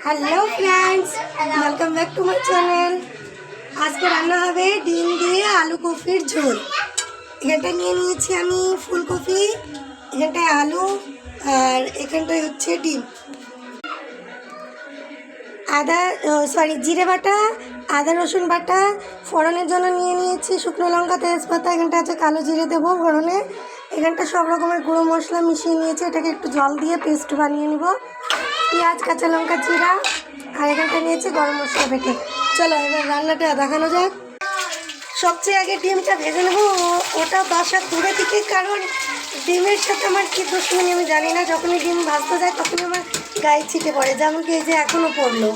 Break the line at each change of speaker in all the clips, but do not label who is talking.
Hello friends, welcome back to my channel. আজকে রান্না হবে ডিম দিয়ে আলু কফির ঝোল। এখানটায় নিয়ে নিয়েছি আমি ফুলকপি, এখানটায় আলু, আর এখানটায় হচ্ছে ডিম। জিরে বাটা, আদা রসুন বাটা, ফোড়নের জন্য নিয়ে নিয়েছি শুকনো লঙ্কা, তেজপাতা, এখানটা আছে কালো জিরে দেবো ফোড়নে। এখানটা সব রকমের গুঁড়ো মশলা মিশিয়ে নিয়েছি, এটাকে একটু জল দিয়ে পেস্ট বানিয়ে নিব। পেঁয়াজ, কাঁচা লঙ্কা, জিরা, আর এখানটা নিয়েছি গরম মশলা বেটে। চলো এবার রান্নাটা দেখানো যাক। সবচেয়ে আগে ডিমটা ভেজে নেবো, ওটা 10 হাত দূরে থেকে, কারণ ডিমের সাথে আমার কী দুশ্মনী আমি জানি না। যখনই ডিম ভাজতে যায় তখনই আমার গায়ে ছিটে পড়ে, যেমন কি এই যে এখনও পড়লো।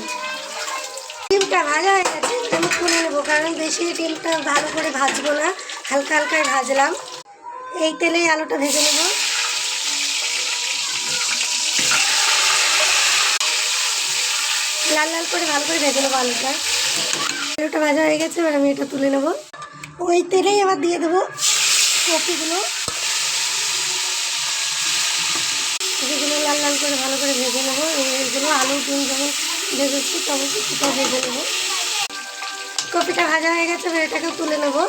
ডিমটা ভাজা হয়ে গেছে, আমি তুলে নেবো, কারণ বেশি ডিমটা ভালো করে ভাজবো না, হালকা হালকায় ভাজলাম। এই তেলেই আলুটা ভেজে নেবো। লাল লাল করে ভালো করে ভেজে নেবো আলুটা। আলুটা ভাজা হয়ে গেছে, এবার আমি এটা তুলে নেবো। ওই তেলেই আবার দিয়ে দেবো কপিগুলো। কপিগুলো লাল লাল করে ভালো করে ভেজে নেবো। এইগুলো আলু ডিম যেমন ভেজেছি তখন কপিটাও ভেজে নেবো। কপিটা ভাজা হয়ে গেছে, এবার এটাকে তুলে নেবো।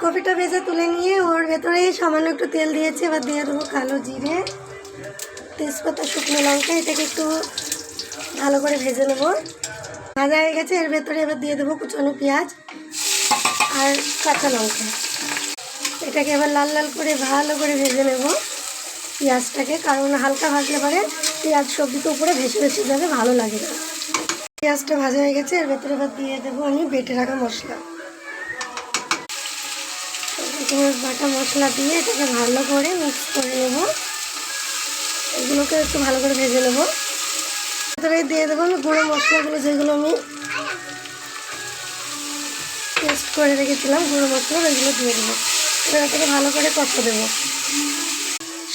কপিটা ভেজে তুলে নিয়ে ওর ভেতরে সামান্য একটু তেল দিয়েছি, এবার দিয়ে দেবো কালো জিরে, তেজপাতা, শুকনো লঙ্কা। এটাকে একটু ভালো করে ভেজে নেবো। ভাজা হয়ে গেছে, এর ভেতরে এবার দিয়ে দেবো কুচানো পেঁয়াজ আর কাঁচা লঙ্কা। এটাকে এবার লাল লাল করে ভালো করে ভেজে নেব পেঁয়াজটাকে, কারণ হালকা ভাজলে পরে পেঁয়াজ সবজিতে উপরে ভেসে ভেসে যাবে, ভালো লাগে না। পেঁয়াজটা ভাজা হয়ে গেছে, এর ভেতরে এবার দিয়ে দেবো আমি বেটে রাখা মশলা। বাটা মশলা দিয়ে এটাকে ভালো করে মিক্স করে নেব। এগুলোকে একটু ভালো করে ভেজে নেব। ভেতরে দিয়ে দেবো আমি গুঁড়ো মশলাগুলো, যেগুলো আমি পেস্ট করে রেখেছিলাম গুঁড়ো মশলা, ওইগুলো দিয়ে দেবো। এবার এটাকে ভালো করে কষে দেবো।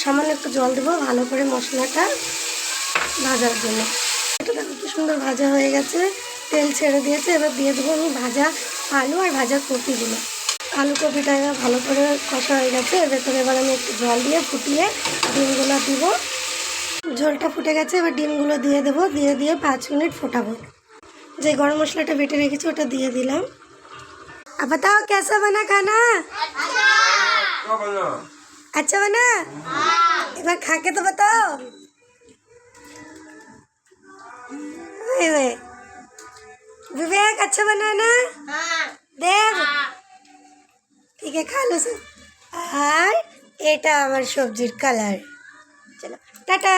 সামান্য একটু জল দেবো ভালো করে মশলাটা ভাজার জন্য। এটা দেখো কি সুন্দর ভাজা হয়ে গেছে, তেল ছেড়ে দিয়েছে। এবার দিয়ে দেবো আমি ভাজা আলু আর ভাজা কপিগুলো। আলু কপিটা এবার ভালো করে কষা হয়ে গেছে, এর ভেতরে এবার আমি একটু জল দিয়ে ফুটিয়ে ডিমগুলো দিব। ঝোলটা ফুটে গেছে, এবার ডিমগুলো দিয়ে দেবো। দিয়ে 5 মিনিট ফোটাবো। যে গরম মশলাটা বেটে রেখেছি ওটা দিয়ে দিলাম। अब बताओ कैसा बना खाना? अच्छा बना? एक बार खा के तो बताओ। विवेक अच्छा बना ना? देव ठीक है, खा लो सब। আর এটা আমার সবজির কালার। চলো টাটা।